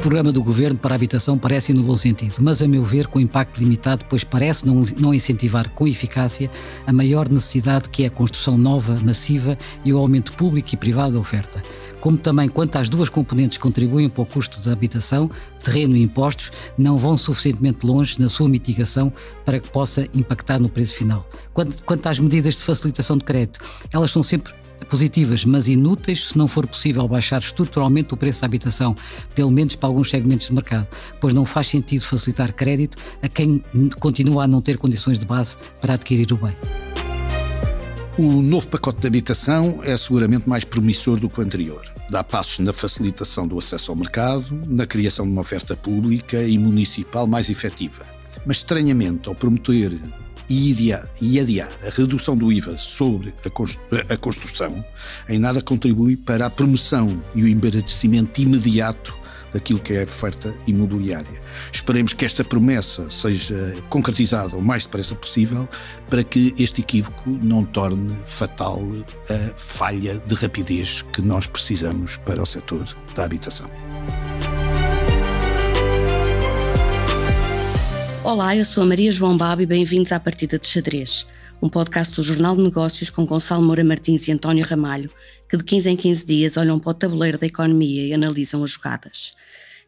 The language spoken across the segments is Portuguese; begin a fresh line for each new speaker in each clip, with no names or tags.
programa do Governo para a habitação parece ir no bom sentido, mas a meu ver com impacto limitado, pois parece não incentivar com eficácia a maior necessidade que é a construção nova, massiva e o aumento público e privado da oferta. Como também quanto às duas componentes que contribuem para o custo da habitação, terreno e impostos, não vão suficientemente longe na sua mitigação para que possa impactar no preço final. Quanto às medidas de facilitação de crédito, elas são sempre positivas, mas inúteis se não for possível baixar estruturalmente o preço da habitação, pelo menos para alguns segmentos de mercado, pois não faz sentido facilitar crédito a quem continua a não ter condições de base para adquirir o bem.
O novo pacote de habitação é seguramente mais promissor do que o anterior. Dá passos na facilitação do acesso ao mercado, na criação de uma oferta pública e municipal mais efetiva. Mas estranhamente, ao prometer e adiar a redução do IVA sobre a construção, em nada contribui para a promoção e o embaraçamento imediato daquilo que é a oferta imobiliária. Esperemos que esta promessa seja concretizada o mais depressa possível para que este equívoco não torne fatal a falha de rapidez que nós precisamos para o setor da habitação.
Olá, eu sou a Maria João Babo e bem-vindos à Partida de Xadrez, um podcast do Jornal de Negócios com Gonçalo Moura Martins e António Ramalho, que de 15 em 15 dias olham para o tabuleiro da economia e analisam as jogadas.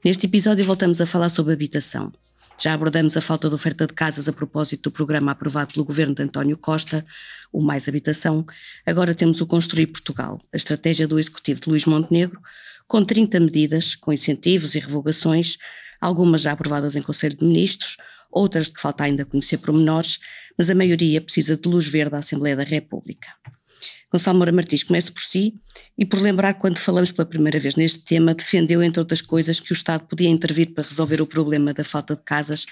Neste episódio voltamos a falar sobre habitação. Já abordamos a falta de oferta de casas a propósito do programa aprovado pelo governo de António Costa, o Mais Habitação. Agora temos o Construir Portugal, a estratégia do executivo de Luís Montenegro, com 30 medidas, com incentivos e revogações, algumas já aprovadas em Conselho de Ministros, outras de que falta ainda conhecer pormenores, mas a maioria precisa de luz verde à Assembleia da República. Gonçalo Moura Martins, comece por si e por lembrar que quando falamos pela primeira vez neste tema, defendeu, entre outras coisas, que o Estado podia intervir para resolver o problema da falta de casas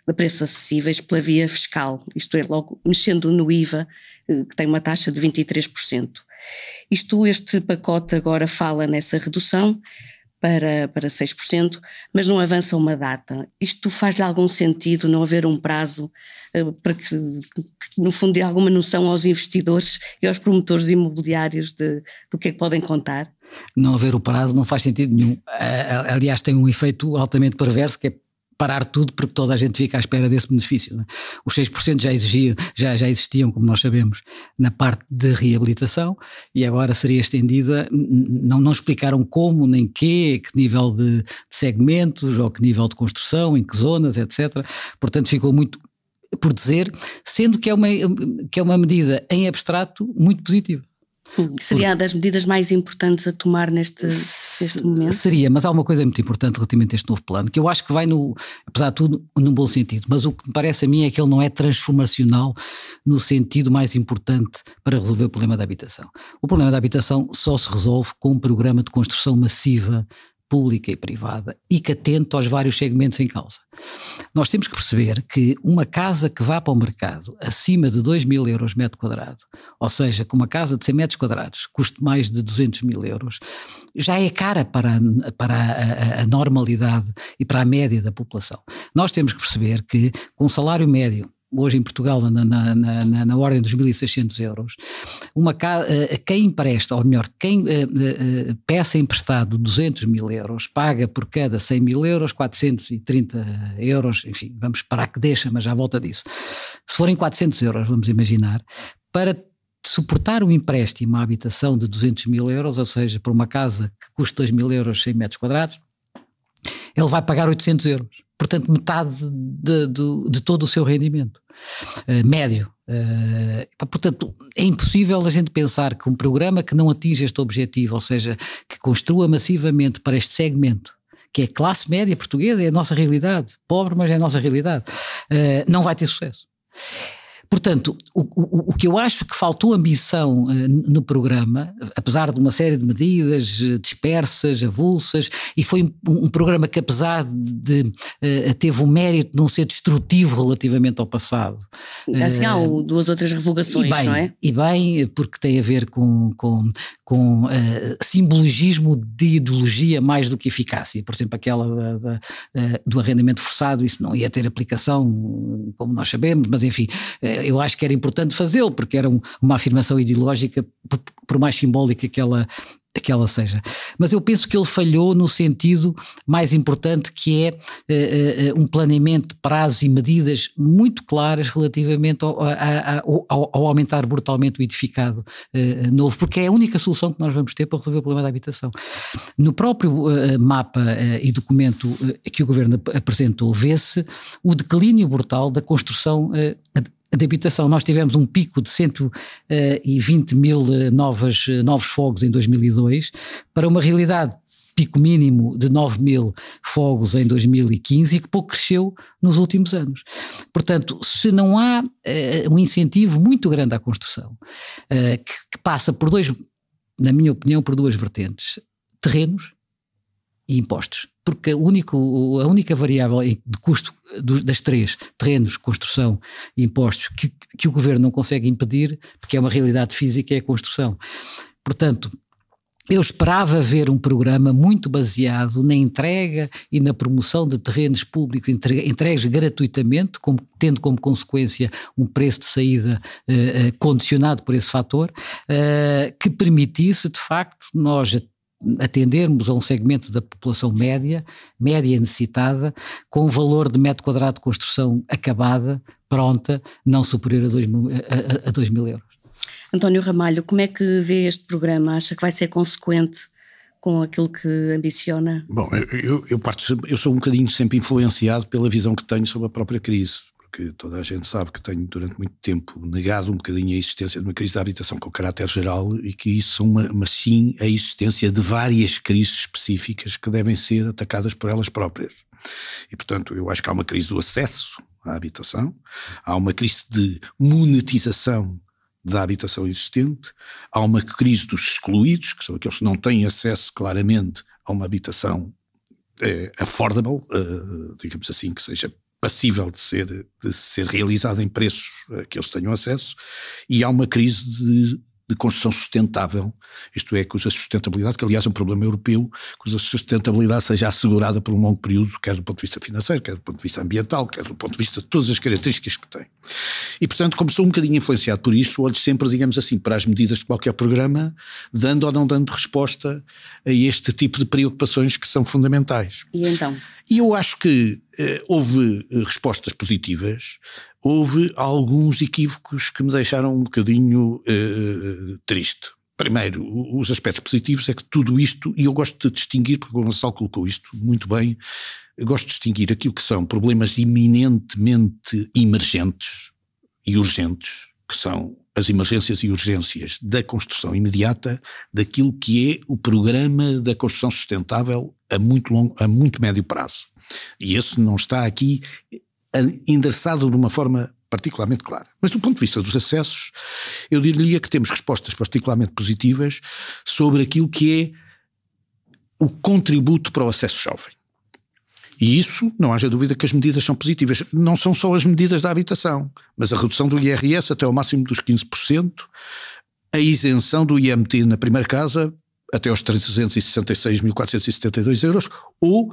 de preços acessíveis pela via fiscal, isto é, logo mexendo no IVA, que tem uma taxa de 23%. Este pacote agora fala nessa redução para 6%, mas não avança uma data. Isto faz-lhe algum sentido não haver um prazo para que no fundo dê alguma noção aos investidores e aos promotores imobiliários do que é que podem contar?
Não haver o prazo não faz sentido nenhum. Aliás, tem um efeito altamente perverso, que é parar tudo porque toda a gente fica à espera desse benefício, não é? Os 6% já existiam, como nós sabemos, na parte de reabilitação e agora seria estendida, não explicaram como, nem que nível de segmentos ou que nível de construção, em que zonas, etc. Portanto ficou muito por dizer, sendo que é uma medida em abstrato muito positiva.
Seria das medidas mais importantes a tomar neste momento?
Seria, mas há uma coisa muito importante relativamente a este novo plano, que eu acho que vai, apesar de tudo, num bom sentido, mas o que me parece a mim é que ele não é transformacional no sentido mais importante para resolver o problema da habitação. O problema da habitação só se resolve com um programa de construção massiva, pública e privada, e que atente aos vários segmentos em causa. Nós temos que perceber que uma casa que vá para o mercado acima de 2.000 euros metro quadrado, ou seja, que uma casa de 100 metros quadrados custe mais de 200.000 euros, já é cara para a normalidade e para a média da população. Nós temos que perceber que com um salário médio, hoje em Portugal na ordem dos 1.600 euros, quem empresta, ou melhor, quem peça emprestado 200.000 euros, paga por cada 100.000 euros 430 euros, enfim, vamos parar que deixa, mas já volta disso. Se forem 400 euros, vamos imaginar, para suportar um empréstimo à habitação de 200.000 euros, ou seja, por uma casa que custa 2.000 euros 100 metros quadrados, ele vai pagar 800 euros. Portanto, metade de todo o seu rendimento médio. Portanto, é impossível a gente pensar que um programa que não atinge este objetivo, ou seja, que construa massivamente para este segmento, que é a classe média portuguesa, é a nossa realidade, pobre, mas é a nossa realidade, não vai ter sucesso. Portanto, o que eu acho que faltou ambição no programa, apesar de uma série de medidas dispersas, avulsas, e foi um programa que, apesar de teve o mérito de não ser destrutivo relativamente ao passado.
Assim há duas outras revogações, não é?
E bem, porque tem a ver com simbologismo de ideologia mais do que eficácia. Por exemplo, aquela do arrendamento forçado, isso não ia ter aplicação, como nós sabemos, mas enfim, eu acho que era importante fazê-lo, porque era uma afirmação ideológica, por mais simbólica que ela que ela seja. Mas eu penso que ele falhou no sentido mais importante, que é um planeamento de prazos e medidas muito claras relativamente ao aumentar brutalmente o edificado novo, porque é a única solução que nós vamos ter para resolver o problema da habitação. No próprio mapa e documento que o Governo apresentou, vê-se o declínio brutal da construção de habitação. Nós tivemos um pico de 120 mil novos fogos em 2002, para uma realidade pico mínimo de 9 mil fogos em 2015 e que pouco cresceu nos últimos anos. Portanto, se não há um incentivo muito grande à construção, que passa por na minha opinião, por duas vertentes: terrenos e impostos, porque a única variável de custo das três, terrenos, construção e impostos, que o Governo não consegue impedir, porque é uma realidade física, é a construção. Portanto, eu esperava ver um programa muito baseado na entrega e na promoção de terrenos públicos, entregues gratuitamente, tendo como consequência um preço de saída condicionado por esse fator, que permitisse, de facto, nós atendermos a um segmento da população média necessitada, com um valor de metro quadrado de construção acabada, pronta, não superior a 2 mil euros.
António Ramalho, como é que vê este programa? Acha que vai ser consequente com aquilo que ambiciona?
Bom, eu sou um bocadinho sempre influenciado pela visão que tenho sobre a própria crise, porque toda a gente sabe que tenho durante muito tempo negado um bocadinho a existência de uma crise da habitação com caráter geral, e que isso mas sim a existência de várias crises específicas que devem ser atacadas por elas próprias. E portanto eu acho que há uma crise do acesso à habitação, há uma crise de monetização da habitação existente, há uma crise dos excluídos, que são aqueles que não têm acesso claramente a uma habitação affordable, digamos assim, que seja passível de ser realizada em preços a que eles tenham acesso, e há uma crise de construção sustentável, isto é, cuja sustentabilidade, que aliás é um problema europeu, cuja sustentabilidade seja assegurada por um longo período, quer do ponto de vista financeiro, quer do ponto de vista ambiental, quer do ponto de vista de todas as características que tem. E portanto, como sou um bocadinho influenciado por isto, olho sempre, digamos assim, para as medidas de qualquer programa, dando ou não dando resposta a este tipo de preocupações que são fundamentais.
E então?
E eu acho que houve respostas positivas, houve alguns equívocos que me deixaram um bocadinho triste. Primeiro, os aspectos positivos é que tudo isto, e eu gosto de distinguir, porque o Gonçalo colocou isto muito bem, eu gosto de distinguir aquilo que são problemas eminentemente emergentes e urgentes, que são as emergências e urgências da construção imediata, daquilo que é o programa da construção sustentável a muito médio prazo. E esse não está aqui endereçado de uma forma particularmente clara. Mas do ponto de vista dos acessos, eu diria que temos respostas particularmente positivas sobre aquilo que é o contributo para o acesso jovem. E isso, não haja dúvida que as medidas são positivas. Não são só as medidas da habitação, mas a redução do IRS até ao máximo dos 15%, a isenção do IMT na primeira casa até aos 366.472 euros, ou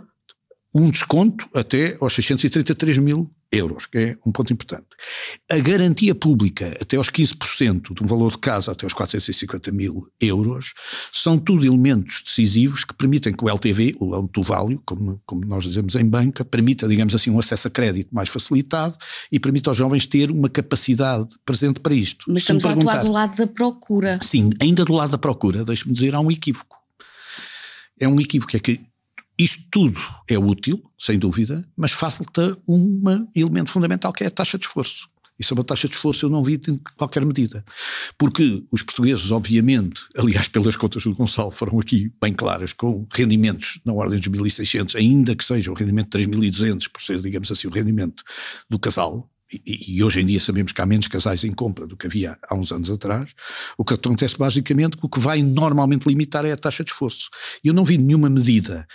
um desconto até aos 633 mil euros, que é um ponto importante. A garantia pública até aos 15% de um valor de casa até aos 450 mil euros, são tudo elementos decisivos que permitem que o LTV, o loan to value, como nós dizemos em banca, permita, digamos assim, um acesso a crédito mais facilitado e permita aos jovens ter uma capacidade presente para isto.
Mas estamos a atuar do lado da procura.
Sim, ainda do lado da procura, deixe-me dizer, há um equívoco. É um equívoco, é que isto tudo é útil, sem dúvida, mas falta um elemento fundamental, que é a taxa de esforço. E sobre a taxa de esforço eu não vi qualquer medida. Porque os portugueses, obviamente, aliás pelas contas do Gonçalo foram aqui bem claras, com rendimentos na ordem dos 1.600, ainda que seja o rendimento de 3.200, por ser, digamos assim, o rendimento do casal, e hoje em dia sabemos que há menos casais em compra do que havia há uns anos atrás, o que acontece basicamente, o que vai normalmente limitar é a taxa de esforço. Eu não vi nenhuma medida,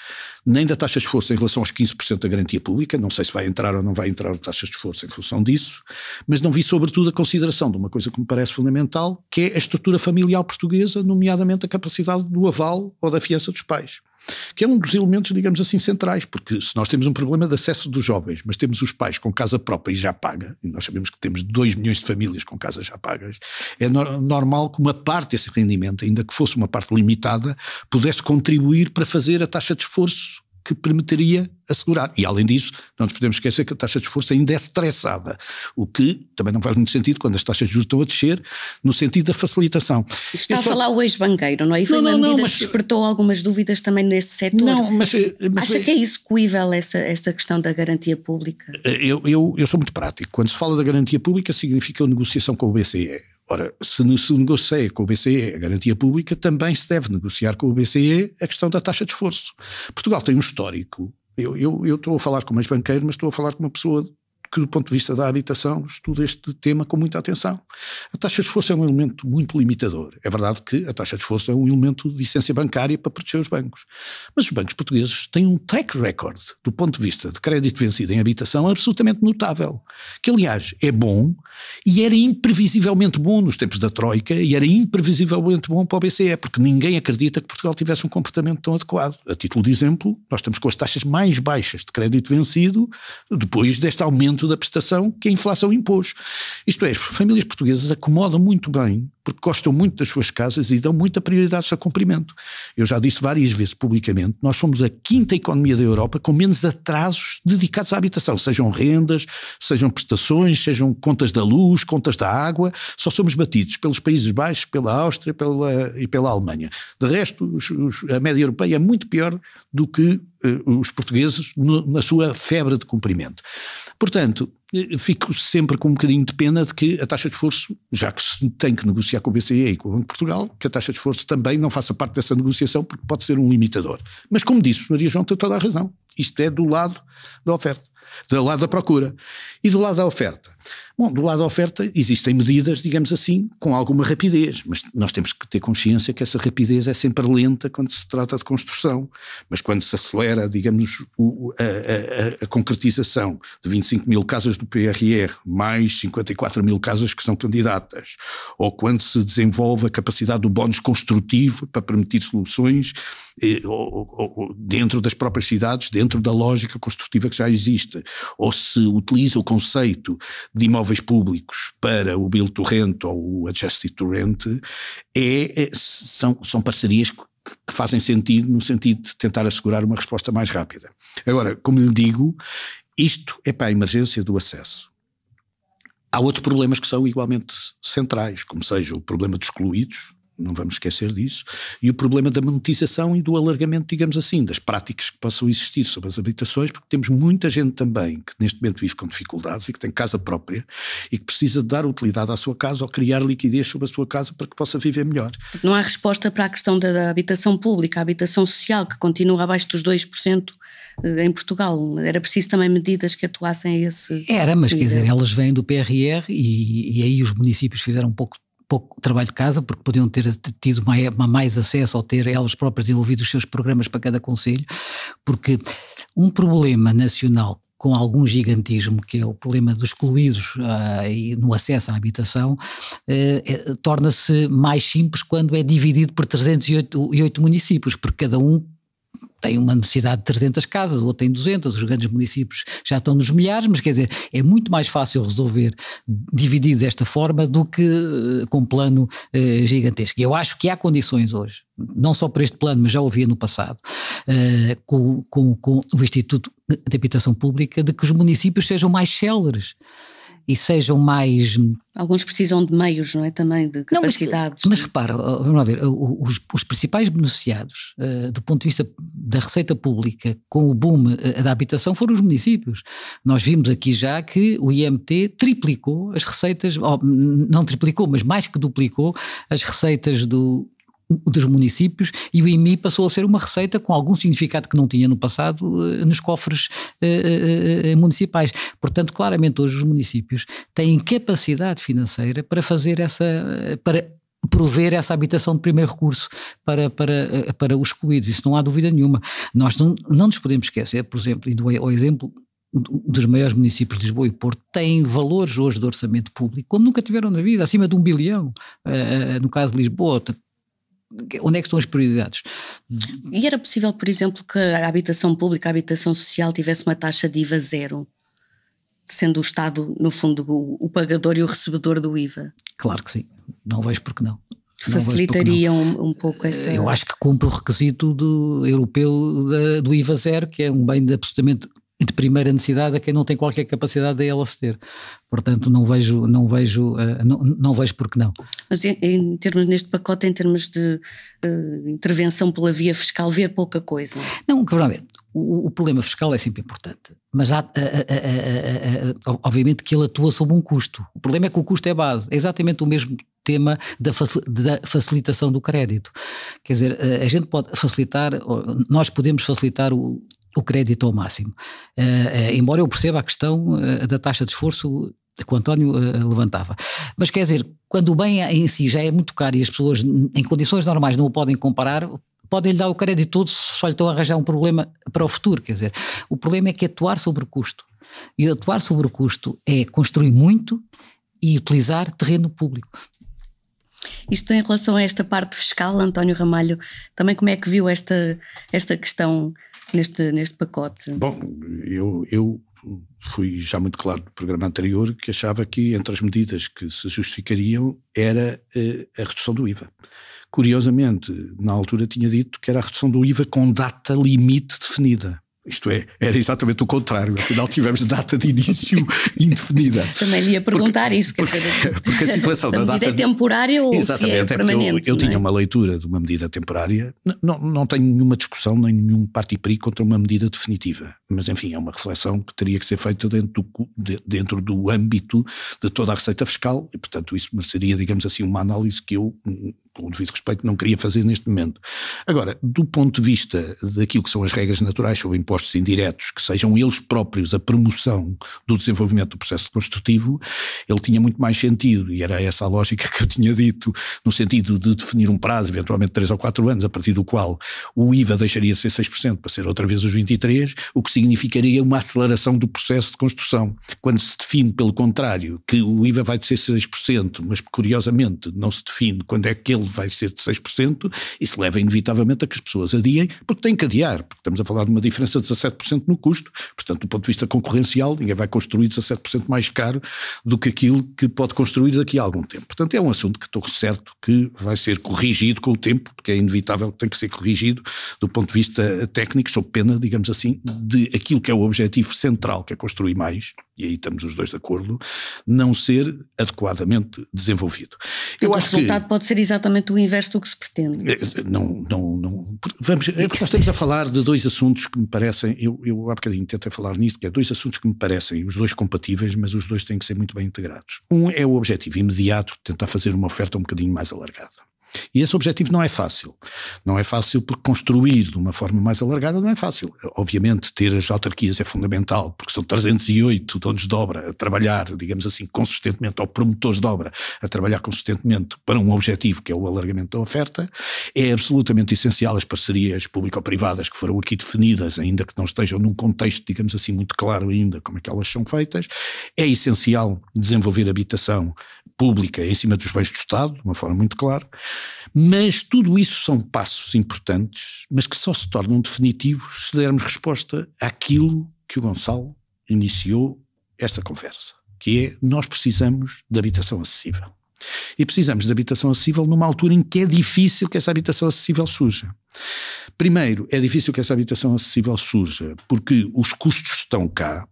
nem da taxa de esforço em relação aos 15% da garantia pública, não sei se vai entrar ou não vai entrar a taxa de esforço em função disso, mas não vi sobretudo a consideração de uma coisa que me parece fundamental, que é a estrutura familiar portuguesa, nomeadamente a capacidade do aval ou da fiança dos pais. que é um dos elementos, digamos assim, centrais, porque se nós temos um problema de acesso dos jovens, mas temos os pais com casa própria e já paga, e nós sabemos que temos 2 milhões de famílias com casas já pagas, é normal que uma parte desse rendimento, ainda que fosse uma parte limitada, pudesse contribuir para fazer a taxa de esforço que permitiria assegurar. E além disso, não nos podemos esquecer que a taxa de esforço ainda é estressada, o que também não faz muito sentido quando as taxas de juros estão a descer, no sentido da facilitação.
Está a falar o ex-banqueiro, não é? E foi uma medida que despertou algumas dúvidas também nesse setor.
Não, mas
acha que é execuível essa questão da garantia pública?
Eu sou muito prático. Quando se fala da garantia pública, significa a negociação com o BCE. Ora, se negocia com o BCE a garantia pública, também se deve negociar com o BCE a questão da taxa de esforço. Portugal tem um histórico. Eu estou a falar como ex-banqueiro, mas estou a falar com uma pessoa que, do ponto de vista da habitação, estuda este tema com muita atenção. A taxa de esforço é um elemento muito limitador. É verdade que a taxa de esforço é um elemento de licença bancária para proteger os bancos. Mas os bancos portugueses têm um track record, do ponto de vista de crédito vencido em habitação, absolutamente notável. Que, aliás, é bom e era imprevisivelmente bom nos tempos da Troika e era imprevisivelmente bom para o BCE, porque ninguém acredita que Portugal tivesse um comportamento tão adequado. A título de exemplo, nós estamos com as taxas mais baixas de crédito vencido depois deste aumento da prestação que a inflação impôs. Isto é, as famílias portuguesas acomodam muito bem, porque gostam muito das suas casas e dão muita prioridade ao seu cumprimento. Eu já disse várias vezes publicamente, nós somos a 5ª economia da Europa com menos atrasos dedicados à habitação, sejam rendas, sejam prestações, sejam contas da luz, contas da água, só somos batidos pelos Países Baixos, pela Áustria e pela Alemanha. De resto, a média europeia é muito pior do que os portugueses na sua febre de cumprimento. Portanto, fico sempre com um bocadinho de pena de que a taxa de esforço, já que se tem que negociar com o BCE e com o Banco de Portugal, que a taxa de esforço também não faça parte dessa negociação, porque pode ser um limitador. Mas como disse, Maria João tem toda a razão. Isto é do lado da oferta, do lado da procura. E do lado da oferta? Bom, do lado da oferta existem medidas, digamos assim, com alguma rapidez, mas nós temos que ter consciência que essa rapidez é sempre lenta quando se trata de construção, mas quando se acelera, digamos, a concretização de 25 mil casas do PRR, mais 54 mil casas que são candidatas, ou quando se desenvolve a capacidade do bónus construtivo para permitir soluções dentro das próprias cidades, dentro da lógica construtiva que já existe, ou se utiliza o conceito de imóveis públicos para o Build to Rent ou o Adjusted to Rent, são parcerias que fazem sentido no sentido de tentar assegurar uma resposta mais rápida. Agora, como lhe digo, isto é para a emergência do acesso. Há outros problemas que são igualmente centrais, como seja o problema dos excluídos, não vamos esquecer disso, e o problema da monetização e do alargamento, digamos assim, das práticas que possam existir sobre as habitações, porque temos muita gente também que neste momento vive com dificuldades e que tem casa própria e que precisa de dar utilidade à sua casa ou criar liquidez sobre a sua casa para que possa viver melhor.
Não há resposta para a questão da habitação pública, a habitação social, que continua abaixo dos 2% em Portugal. Era preciso também medidas que atuassem a esse...
Era, mas quer dizer, elas vêm do PRR e aí os municípios fizeram um pouco trabalho de casa, porque podiam ter tido mais acesso ou ter elas próprias desenvolvido os seus programas para cada concelho, porque um problema nacional com algum gigantismo, que é o problema dos excluídos e no acesso à habitação, torna-se mais simples quando é dividido por 308 municípios, porque cada um tem uma necessidade de 300 casas, o outro tem 200, os grandes municípios já estão nos milhares, mas quer dizer, é muito mais fácil resolver dividido desta forma do que com um plano gigantesco. E eu acho que há condições hoje, não só por este plano, mas já havia no passado, com o Instituto de Habitação Pública, de que os municípios sejam mais céleres e sejam mais...
Alguns precisam de meios, não é? Também de capacidades.
Mas repara, vamos lá ver, os principais beneficiados do ponto de vista da receita pública com o boom da habitação foram os municípios. Nós vimos aqui já que o IMT triplicou as receitas, não triplicou, mas mais que duplicou as receitas dos municípios, e o IMI passou a ser uma receita com algum significado que não tinha no passado nos cofres municipais. Portanto, claramente hoje os municípios têm capacidade financeira para fazer para prover essa habitação de primeiro recurso para os excluídos, isso não há dúvida nenhuma. Nós não nos podemos esquecer, por exemplo, indo ao exemplo dos maiores municípios de Lisboa e Porto, têm valores hoje de orçamento público como nunca tiveram na vida, acima de 1 bilhão, no caso de Lisboa, onde é que estão as prioridades?
E era possível, por exemplo, que a habitação pública, a habitação social tivesse uma taxa de IVA zero, sendo o Estado, no fundo, o pagador e o recebedor do IVA?
Claro que sim, não vejo porque não.
Facilitaria um pouco essa...
Eu acho que cumpre o requisito europeu do IVA zero, que é um bem absolutamente de primeira necessidade a quem não tem qualquer capacidade de ela ceder. Portanto, não vejo porque não.
Mas em termos, neste pacote, em termos de intervenção pela via fiscal, ver pouca coisa?
Não, o problema fiscal é sempre importante, mas obviamente que ele atua sob um custo. O problema é que o custo é base, é exatamente o mesmo tema da facilitação do crédito. Quer dizer, a gente pode facilitar, nós podemos facilitar o crédito ao máximo. Embora eu perceba a questão da taxa de esforço que o António levantava. Mas quer dizer, quando o bem em si já é muito caro e as pessoas em condições normais não o podem comparar, podem-lhe dar o crédito todo, só lhe estão a arranjar um problema para o futuro. Quer dizer, o problema é que atuar sobre o custo. E atuar sobre o custo é construir muito e utilizar terreno público.
Isto em relação a esta parte fiscal, António Ramalho, também como é que viu esta questão neste pacote?
Bom, eu fui já muito claro no programa anterior que achava que entre as medidas que se justificariam era a redução do IVA. Curiosamente, na altura tinha dito que era a redução do IVA com data limite definida. Isto é, era exatamente o contrário, afinal tivemos data de início indefinida.
Também lhe ia perguntar isso, quer dizer,
porque a situação da data
é temporária ou se é permanente?
Eu tinha uma leitura de uma medida temporária, não tenho nenhuma discussão nem nenhum parti-peri contra uma medida definitiva, mas enfim, é uma reflexão que teria que ser feita dentro do âmbito de toda a receita fiscal e portanto isso mereceria, digamos assim, uma análise que eu, com o devido respeito, não queria fazer neste momento. Agora, do ponto de vista daquilo que são as regras naturais sobre impostos indiretos, que sejam eles próprios a promoção do desenvolvimento do processo construtivo, ele tinha muito mais sentido, e era essa a lógica que eu tinha dito, no sentido de definir um prazo, eventualmente 3 ou 4 anos, a partir do qual o IVA deixaria de ser 6% para ser outra vez os 23%, o que significaria uma aceleração do processo de construção. Quando se define, pelo contrário, que o IVA vai de ser 6%, mas curiosamente não se define quando é que ele vai ser de 6%, isso leva inevitavelmente a que as pessoas adiem, porque têm que adiar, porque estamos a falar de uma diferença de 17% no custo, portanto do ponto de vista concorrencial ninguém vai construir 17% mais caro do que aquilo que pode construir daqui a algum tempo. Portanto é um assunto que estou certo que vai ser corrigido com o tempo, porque é inevitável que tem que ser corrigido do ponto de vista técnico, sob pena, digamos assim, de aquilo que é o objetivo central, que é construir mais, e aí estamos os dois de acordo, não ser adequadamente desenvolvido.
Eu acho que o resultado pode ser exatamente o inverso do que se pretende.
Não. Vamos, nós estamos a falar de dois assuntos que me parecem, eu há bocadinho tentei falar nisto, que é dois assuntos que me parecem os dois compatíveis, mas os dois têm que ser muito bem integrados. Um é o objetivo imediato de tentar fazer uma oferta um bocadinho mais alargada. E esse objetivo não é fácil. Não é fácil porque construir de uma forma mais alargada não é fácil. Obviamente ter as autarquias é fundamental, porque são 308 donos de obra a trabalhar, digamos assim, consistentemente, ou promotores de obra a trabalhar consistentemente para um objetivo que é o alargamento da oferta. É absolutamente essencial as parcerias público-privadas que foram aqui definidas, ainda que não estejam num contexto, digamos assim, muito claro ainda como é que elas são feitas. É essencial desenvolver habitação pública em cima dos bens do Estado, de uma forma muito clara, mas tudo isso são passos importantes, mas que só se tornam definitivos se dermos resposta àquilo que o Gonçalo iniciou esta conversa, que é nós precisamos de habitação acessível. E precisamos de habitação acessível numa altura em que é difícil que essa habitação acessível surja. Primeiro, é difícil que essa habitação acessível surja porque os custos estão cá,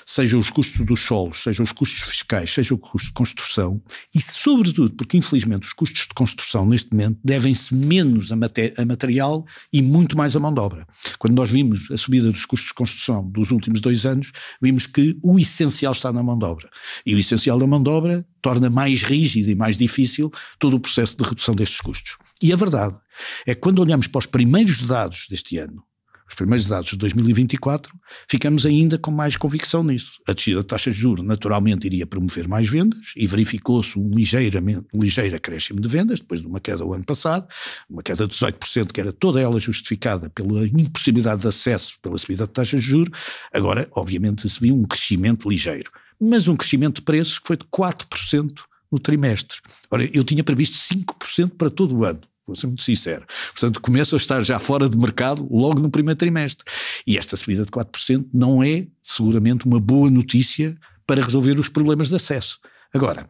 sejam os custos dos solos, sejam os custos fiscais, seja o custo de construção e sobretudo porque infelizmente os custos de construção neste momento devem-se menos a material e muito mais a mão de obra. Quando nós vimos a subida dos custos de construção dos últimos 2 anos, vimos que o essencial está na mão de obra e o essencial da mão de obra torna mais rígido e mais difícil todo o processo de redução destes custos. E a verdade é que quando olhamos para os primeiros dados deste ano, os primeiros dados de 2024, ficamos ainda com mais convicção nisso. A descida de taxas de juros naturalmente iria promover mais vendas e verificou-se um ligeiro acréscimo de vendas, depois de uma queda o ano passado, uma queda de 18% que era toda ela justificada pela impossibilidade de acesso pela subida de taxas de juros. Agora, obviamente, se viu um crescimento ligeiro, mas um crescimento de preços que foi de 4% no trimestre. Ora, eu tinha previsto 5% para todo o ano. vou ser muito sincero. Portanto, começam a estar já fora de mercado logo no primeiro trimestre. E esta subida de 4% não é seguramente uma boa notícia para resolver os problemas de acesso. Agora,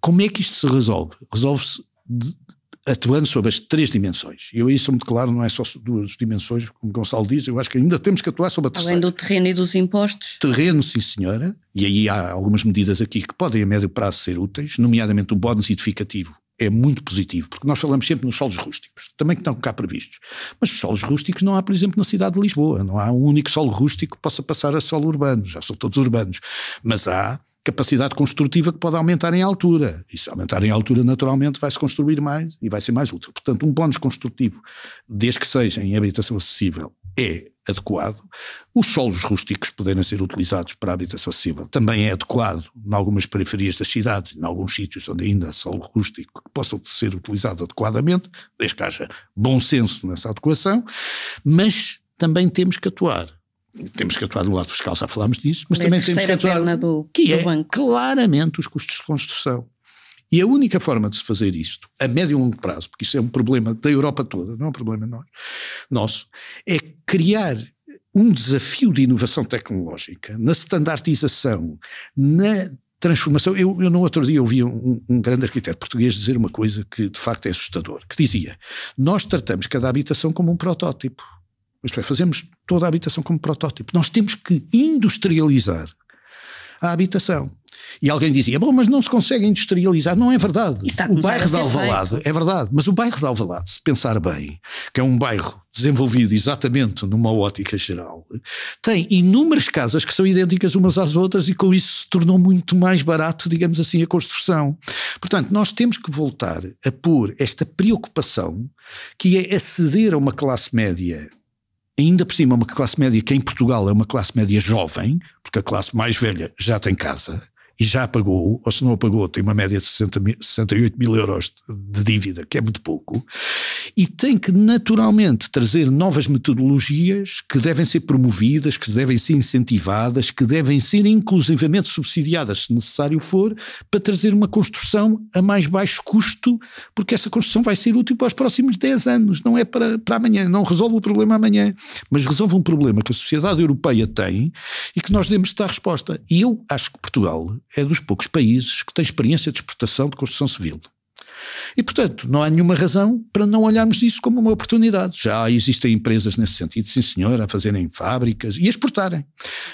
como é que isto se resolve? Resolve-se atuando sobre as 3 dimensões. E eu aí sou muito claro, não é só 2 dimensões, como Gonçalo diz, eu acho que ainda temos que atuar sobre a terceira.
Além do terreno e dos impostos?
Terreno, sim senhora, e aí há algumas medidas aqui que podem a médio prazo ser úteis, nomeadamente o bónus edificativo é muito positivo, porque nós falamos sempre nos solos rústicos, também que estão cá previstos, mas os solos rústicos não há, por exemplo, na cidade de Lisboa, não há um único solo rústico que possa passar a solo urbano, já são todos urbanos, mas há capacidade construtiva que pode aumentar em altura, e se aumentar em altura naturalmente vai-se construir mais e vai ser mais útil. Portanto, um bónus construtivo, desde que seja em habitação acessível, é adequado. Os solos rústicos poderem ser utilizados para a habitação acessível também é adequado em algumas periferias das cidades, em alguns sítios onde ainda há solo rústico que possam ser utilizados adequadamente, desde que haja bom senso nessa adequação, mas também temos que atuar. Temos que atuar do lado fiscal, já falámos disso, mas também temos que atuar que é claramente os custos de construção. E a única forma de se fazer isto, a médio e longo prazo, porque isso é um problema da Europa toda, não é um problema nosso, é criar um desafio de inovação tecnológica, na standardização, na transformação. Eu no outro dia ouvi um grande arquiteto português dizer uma coisa que de facto é assustador, que dizia: nós tratamos cada habitação como um protótipo. Isto é, fazemos toda a habitação como protótipo. Nós temos que industrializar a habitação. E alguém dizia, bom, mas não se consegue industrializar. Não é verdade. O bairro de Alvalade, é verdade, mas o bairro de Alvalade, se pensar bem, que é um bairro desenvolvido exatamente numa ótica geral, tem inúmeras casas que são idênticas umas às outras e com isso se tornou muito mais barato, digamos assim, a construção. Portanto, nós temos que voltar a pôr esta preocupação que é aceder a uma classe média, ainda por cima uma classe média que em Portugal é uma classe média jovem, porque a classe mais velha já tem casa e já pagou, ou se não a pagou tem uma média de 68 mil euros de dívida, que é muito pouco, e tem que naturalmente trazer novas metodologias que devem ser promovidas, que devem ser incentivadas, que devem ser inclusivamente subsidiadas, se necessário for, para trazer uma construção a mais baixo custo, porque essa construção vai ser útil para os próximos 10 anos, não é para amanhã, não resolve o problema amanhã, mas resolve um problema que a sociedade europeia tem e que nós devemos dar resposta. E eu acho que Portugal é dos poucos países que tem experiência de exportação de construção civil. E, portanto, não há nenhuma razão para não olharmos isso como uma oportunidade. Já existem empresas nesse sentido, sim senhor, a fazerem fábricas e a exportarem.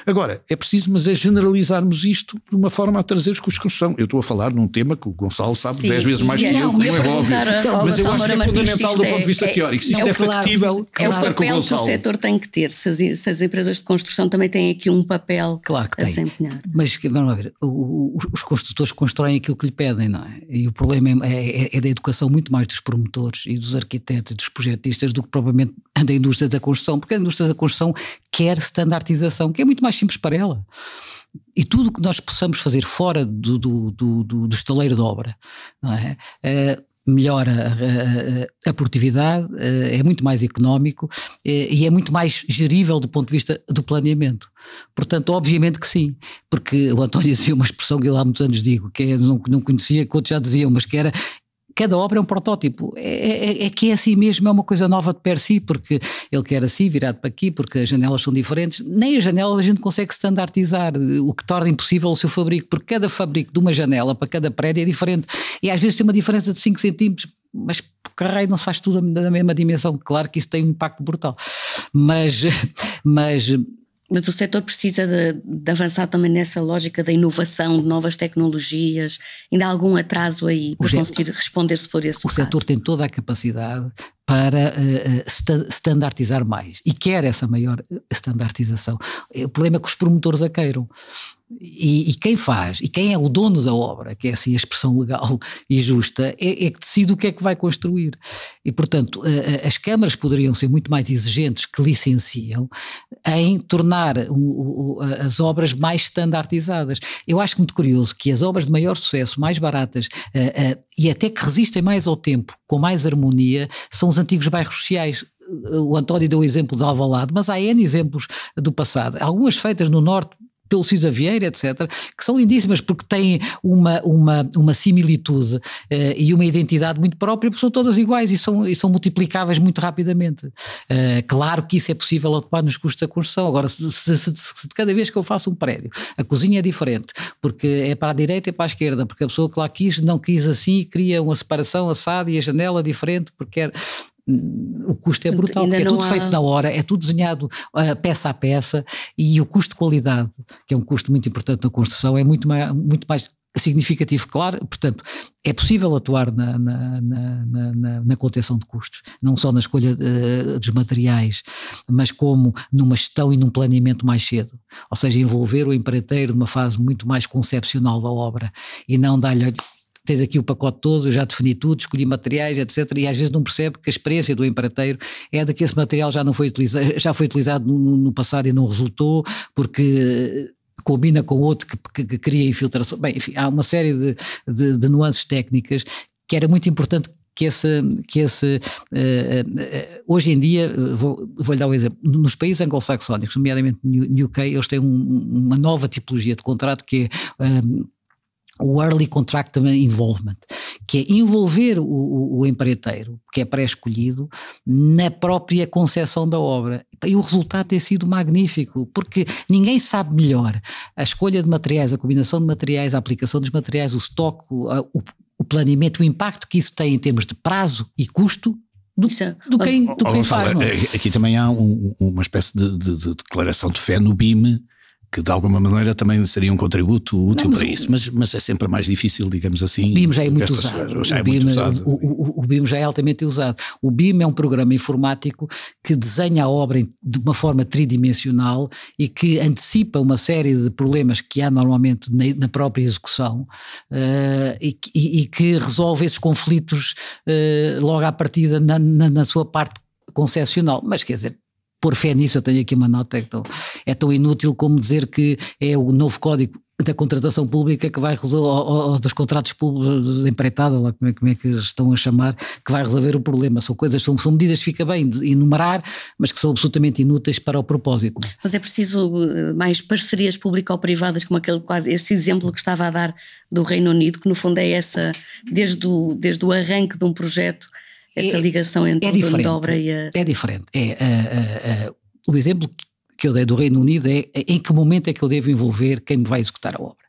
Agora, é preciso, mas é generalizarmos isto de uma forma a trazer os custos de construção. Eu estou a falar num tema que o Gonçalo sabe 10 vezes mais que eu, como é óbvio. Mas eu acho que é fundamental do ponto de vista teórico. Se isto é factível,
é o papel que o setor tem que ter. Se as empresas de construção também têm aqui um papel a desempenhar.
Mas vamos lá ver, os construtores constroem aquilo que lhe pedem, não é? E o problema é da educação muito mais dos promotores e dos arquitetos e dos projetistas do que propriamente da indústria da construção, porque a indústria da construção quer standardização, que é muito mais simples para ela. E tudo o que nós possamos fazer fora do estaleiro de obra, não é? Melhora a produtividade, é muito mais económico e é muito mais gerível do ponto de vista do planeamento. Portanto, obviamente que sim, porque o António dizia uma expressão que eu há muitos anos digo, que não conhecia, que outros já diziam, mas que era: cada obra é um protótipo, é que é assim mesmo, é uma coisa nova de per si, porque ele quer assim, virado para aqui, porque as janelas são diferentes, nem a janela a gente consegue standardizar, o que torna impossível o seu fabrico, porque cada fabrico de uma janela para cada prédio é diferente, e às vezes tem uma diferença de 5 centímetros, mas caralho, não se faz tudo da mesma dimensão. Claro que isso tem um impacto brutal, mas
o setor precisa de avançar também nessa lógica da inovação, de novas tecnologias. Ainda há algum atraso aí para conseguir responder, se for esse o caso?
O setor tem toda a capacidade para standardizar mais e quer essa maior standardização. O problema é que os promotores a queiram. E quem faz, e quem é o dono da obra, que é assim a expressão legal e justa, é que decide o que é que vai construir. E, portanto, as câmaras poderiam ser muito mais exigentes que licenciam em tornar as obras mais standardizadas. Eu acho muito curioso que as obras de maior sucesso, mais baratas e até que resistem mais ao tempo, com mais harmonia, são os antigos bairros sociais. O António deu o exemplo de Alvalade, mas há N exemplos do passado. Algumas feitas no norte, pelo Cisa Vieira, etc., que são lindíssimas porque têm uma similitude e uma identidade muito própria, porque são todas iguais e são multiplicáveis muito rapidamente. Claro que isso é possível atuar nos custos da construção. Agora, se cada vez que eu faço um prédio, a cozinha é diferente, porque é para a direita e para a esquerda, porque a pessoa que lá não quis assim e cria uma separação assada e a janela é diferente, porque quer... O custo é brutal, porque é tudo feito na hora, é tudo desenhado peça a peça, e o custo de qualidade, que é um custo muito importante na construção, é muito mais significativo, claro. Portanto, é possível atuar na contenção de custos, não só na escolha dos materiais, mas como numa gestão e num planeamento mais cedo, ou seja, envolver o empreiteiro numa fase muito mais concepcional da obra, e não dar-lhe... Tens aqui o pacote todo, eu já defini tudo, escolhi materiais, etc. E às vezes não percebe que a experiência do empreiteiro é de que esse material já foi utilizado no passado e não resultou, porque combina com outro que cria infiltração. Bem, enfim, há uma série de nuances técnicas que era muito importante hoje em dia, vou-lhe dar um exemplo, nos países anglo-saxónicos, nomeadamente no UK, eles têm uma nova tipologia de contrato que é... o Early Contract Involvement, que é envolver o empreiteiro, que é pré-escolhido, na própria concepção da obra. E o resultado tem sido magnífico, porque ninguém sabe melhor a escolha de materiais, a combinação de materiais, a aplicação dos materiais, o estoque, o planeamento, o impacto que isso tem em termos de prazo e custo, do quem faz. Não é?
Aqui também há uma espécie de declaração de fé no BIM, que de alguma maneira também seria um contributo útil para isso, mas é sempre mais difícil, digamos assim.
O BIM já é muito usado. O BIM já é altamente usado. O BIM é um programa informático que desenha a obra de uma forma tridimensional e que antecipa uma série de problemas que há normalmente na própria execução, e que resolve esses conflitos logo à partida na sua parte concepcional. Mas quer dizer, pôr fé nisso, eu tenho aqui uma nota, é tão inútil como dizer que é o novo código da contratação pública que vai resolver, ou dos contratos públicos de empreitada, lá como é que estão a chamar, que vai resolver o problema. São medidas que fica bem de enumerar, mas que são absolutamente inúteis para o propósito.
Mas é preciso mais parcerias público-privadas, como esse exemplo que estava a dar do Reino Unido, que no fundo é essa, desde o arranque de um projeto, essa ligação entre o dono da obra e a...
É diferente. O exemplo que eu dei do Reino Unido é em que momento é que eu devo envolver quem me vai executar a obra.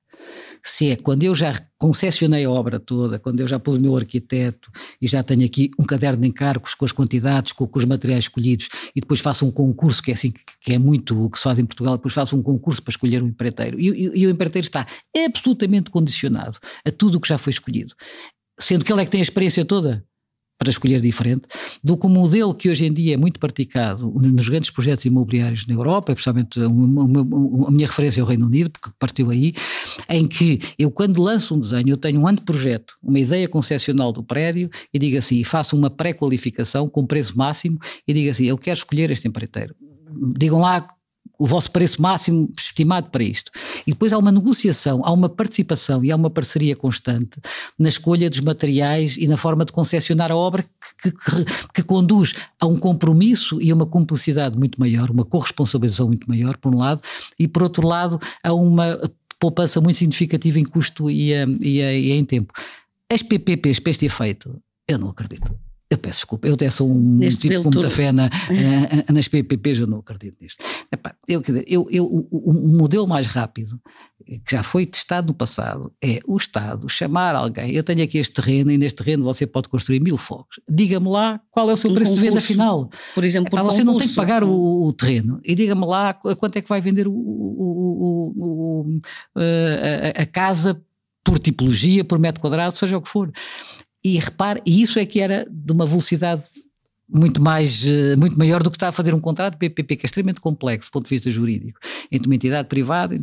Se é quando eu já concessionei a obra toda, quando eu já pus o meu arquiteto e já tenho aqui um caderno de encargos com as quantidades, com os materiais escolhidos, e depois faço um concurso, que é assim, que é muito o que se faz em Portugal, depois faço um concurso para escolher o empreiteiro, e o empreiteiro está absolutamente condicionado a tudo o que já foi escolhido, sendo que ele é que tem a experiência toda para escolher diferente, do que o modelo que hoje em dia é muito praticado nos grandes projetos imobiliários na Europa, principalmente a minha referência é o Reino Unido, porque partiu aí, em que eu, quando lanço um desenho, eu tenho um anteprojeto, uma ideia concepcional do prédio, e digo assim, faço uma pré-qualificação com preço máximo, e digo assim, eu quero escolher este empreiteiro. Digam lá o vosso preço máximo estimado para isto. E depois há uma negociação, há uma participação e há uma parceria constante na escolha dos materiais e na forma de concessionar a obra que conduz a um compromisso e a uma cumplicidade muito maior, uma corresponsabilização muito maior, por um lado, e por outro lado a uma poupança muito significativa em custo e em tempo. As PPPs para este efeito, eu não acredito. Eu peço desculpa, eu até sou um tipo com muita fé nas PPPs, eu não acredito nisto. O modelo mais rápido, que já foi testado no passado, é o Estado chamar alguém, eu tenho aqui este terreno e neste terreno você pode construir 1000 fogos, diga-me lá qual é o seu preço de venda final.
Por exemplo,
você não tem que pagar o terreno, e diga-me lá quanto é que vai vender a casa por tipologia, por metro quadrado, seja o que for. E repare, e isso é que era de uma velocidade muito maior do que está a fazer um contrato de PPP, que é extremamente complexo do ponto de vista jurídico, entre uma entidade privada,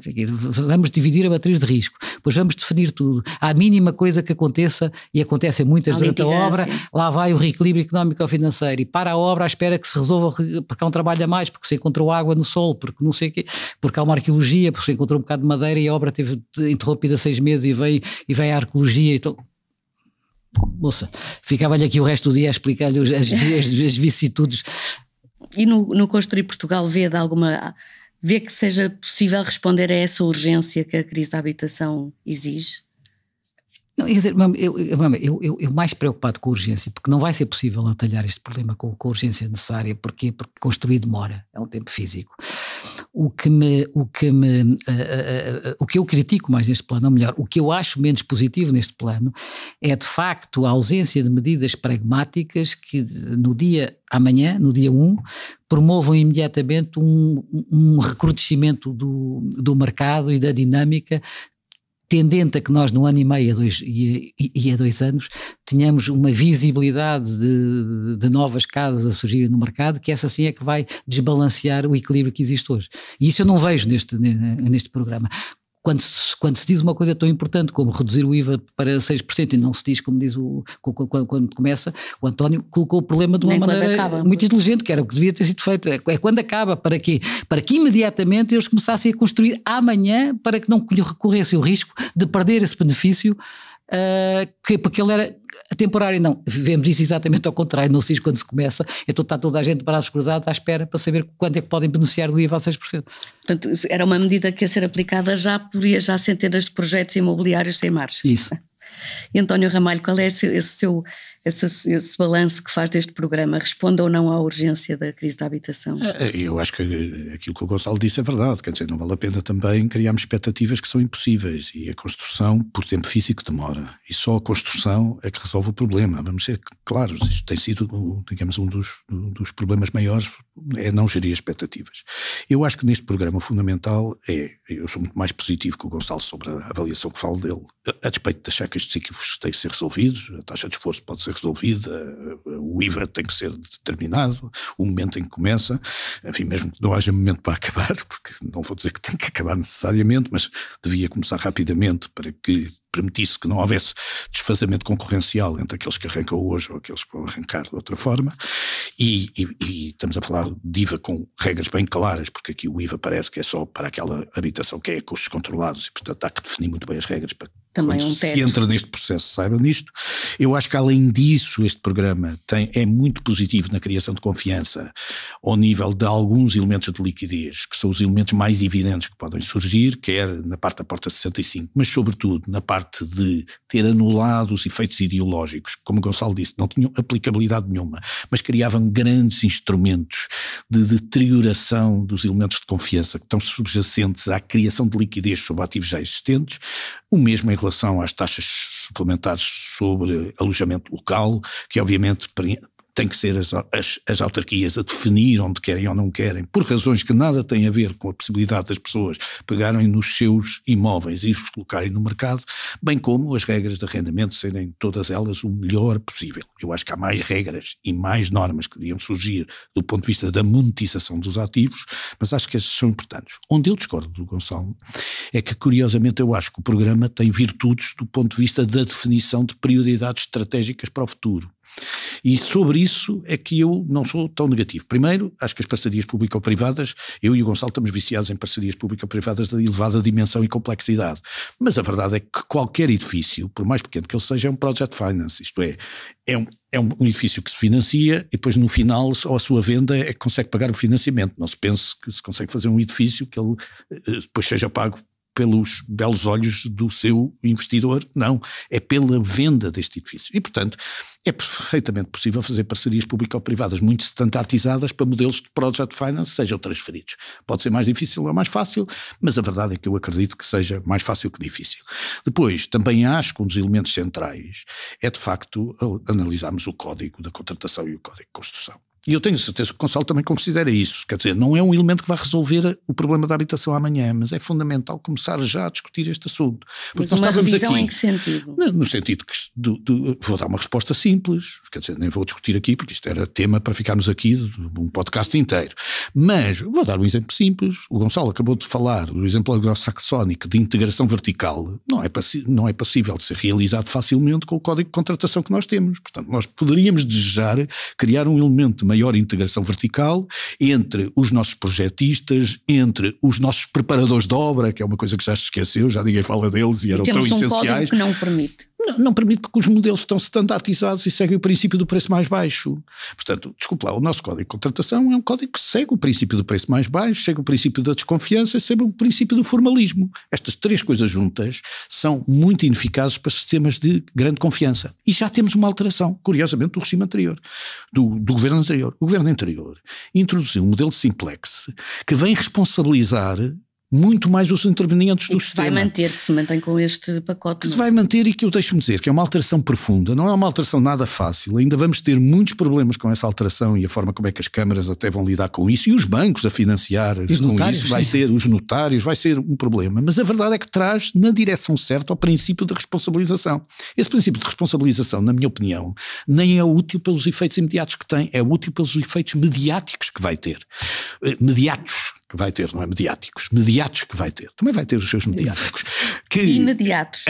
vamos dividir a matriz de risco, depois vamos definir tudo, à mínima coisa que aconteça, e acontecem muitas durante a obra, lá vai o reequilíbrio económico ou financeiro, e para a obra à espera que se resolva, porque há um trabalho a mais, porque se encontrou água no solo, porque não sei o quê, porque há uma arqueologia, porque se encontrou um bocado de madeira e a obra teve interrompida 6 meses e vem a arqueologia, então... Moça, ficava-lhe aqui o resto do dia a explicar-lhe as vicissitudes.
E no Construir Portugal vê de alguma Vê que seja possível responder a essa urgência que a crise da habitação exige?
Não, quer dizer, eu mais preocupado com a urgência, porque não vai ser possível atalhar este problema com a urgência necessária. Porquê? Porque construir demora, é um tempo físico. O que eu critico mais neste plano, ou melhor, o que eu acho menos positivo neste plano, é de facto a ausência de medidas pragmáticas que no dia amanhã, no dia 1, promovam imediatamente um recrudescimento do mercado e da dinâmica, tendente a que nós no ano e meio e a 2 anos tenhamos uma visibilidade de novas casas a surgirem no mercado, que essa sim é que vai desbalancear o equilíbrio que existe hoje. E isso eu não vejo neste programa. Quando se diz uma coisa tão importante como reduzir o IVA para 6% e não se diz, como diz quando começa, o António colocou o problema de uma maneira muito inteligente, que era o que devia ter sido feito. É quando acaba, para quê? Para que imediatamente eles começassem a construir amanhã, para que não recorressem o risco de perder esse benefício, porque ele era temporário. Não, vemos isso exatamente ao contrário, não se diz quando se começa, então está toda a gente de braços cruzados à espera para saber quanto é que podem beneficiar do IVA a 6%.
Portanto, era uma medida que ia ser aplicada já, poderia já centenas de projetos imobiliários sem margem.
Isso.
E António Ramalho, qual é esse balanço que faz deste programa? Responde ou não à urgência da crise da habitação?
Eu acho que aquilo que o Gonçalo disse é verdade, quer dizer, não vale a pena também criarmos expectativas que são impossíveis, e a construção por tempo físico demora, e só a construção é que resolve o problema. Vamos ser claros, isto tem sido, digamos, um dos problemas maiores, é não gerir expectativas. Eu acho que neste programa o fundamental eu sou muito mais positivo que o Gonçalo sobre a avaliação que falo dele, a despeito de achar que estes equívocos têm que ser resolvidos, a taxa de esforço pode ser resolvida, o IVA tem que ser determinado, o momento em que começa, enfim, mesmo que não haja momento para acabar, porque não vou dizer que tem que acabar necessariamente, mas devia começar rapidamente para que permitisse que não houvesse desfazamento concorrencial entre aqueles que arrancam hoje ou aqueles que vão arrancar de outra forma, e estamos a falar de IVA com regras bem claras, porque aqui o IVA parece que é só para aquela habitação que é custos controlados, e portanto há que definir muito bem as regras para que
também
quando se entra neste processo saiba nisto. Eu acho que além disso este programa é muito positivo na criação de confiança ao nível de alguns elementos de liquidez, que são os elementos mais evidentes que podem surgir, quer na parte da Porta 65, mas sobretudo na parte de ter anulado os efeitos ideológicos, como o Gonçalo disse, não tinham aplicabilidade nenhuma, mas criavam grandes instrumentos de deterioração dos elementos de confiança que estão subjacentes à criação de liquidez sobre ativos já existentes, o mesmo em relação às taxas suplementares sobre alojamento local, que obviamente tem que ser as autarquias a definir onde querem ou não querem, por razões que nada têm a ver com a possibilidade das pessoas pegarem nos seus imóveis e os colocarem no mercado, bem como as regras de arrendamento serem todas elas o melhor possível. Eu acho que há mais regras e mais normas que deviam surgir do ponto de vista da monetização dos ativos, mas acho que esses são importantes. Onde eu discordo do Gonçalo é que, curiosamente, eu acho que o programa tem virtudes do ponto de vista da definição de prioridades estratégicas para o futuro. E sobre isso é que eu não sou tão negativo. Primeiro, acho que as parcerias público-privadas, eu e o Gonçalo estamos viciados em parcerias público-privadas de elevada dimensão e complexidade. Mas a verdade é que qualquer edifício, por mais pequeno que ele seja, é um project finance, isto é um edifício que se financia e depois no final só a sua venda é que consegue pagar o financiamento. Não se pense que se consegue fazer um edifício que ele depois seja pago pelos belos olhos do seu investidor, não, é pela venda deste edifício. E, portanto, é perfeitamente possível fazer parcerias público-privadas muito standardizadas para modelos de project finance sejam transferidos. Pode ser mais difícil ou mais fácil, mas a verdade é que eu acredito que seja mais fácil que difícil. Depois, também acho que um dos elementos centrais é, de facto, analisarmos o código da contratação e o código de construção. E eu tenho certeza que o Gonçalo também considera isso, quer dizer, não é um elemento que vai resolver o problema da habitação amanhã, mas é fundamental começar já a discutir este assunto.
Mas uma revisão aqui, em que sentido?
No sentido que vou dar uma resposta simples, quer dizer, nem vou discutir aqui porque isto era tema para ficarmos aqui de um podcast inteiro, mas vou dar um exemplo simples. O Gonçalo acabou de falar do exemplo anglo-saxónico de integração vertical, não é possível de ser realizado facilmente com o código de contratação que nós temos, portanto nós poderíamos desejar criar um elemento de maior integração vertical entre os nossos projetistas, entre os nossos preparadores de obra, que é uma coisa que já se esqueceu, já ninguém fala deles e eram tão essenciais.
Temos um código que não permite.
Não permite, porque os modelos estão standardizados e seguem o princípio do preço mais baixo. Portanto, desculpe lá, o nosso código de contratação é um código que segue o princípio do preço mais baixo, segue o princípio da desconfiança e segue o princípio do formalismo. Estas três coisas juntas são muito ineficazes para sistemas de grande confiança. E já temos uma alteração, curiosamente, do regime anterior, do governo anterior. O governo anterior introduziu um modelo de simplex que vem responsabilizar muito mais os intervenientes do sistema.
Que se mantém com este pacote.
Que se vai manter e que eu deixo-me dizer que é uma alteração profunda, não é uma alteração nada fácil, ainda vamos ter muitos problemas com essa alteração e a forma como é que as câmaras até vão lidar com isso e os bancos a financiar com isso, vai ser os notários, vai ser um problema, mas a verdade é que traz na direção certa ao princípio de responsabilização. Esse princípio de responsabilização, na minha opinião, nem é útil pelos efeitos imediatos que tem, é útil pelos efeitos mediáticos que vai ter. Mediatos que vai ter, não é mediáticos, mediatos que vai ter, também vai ter os seus mediáticos.
Imediatos.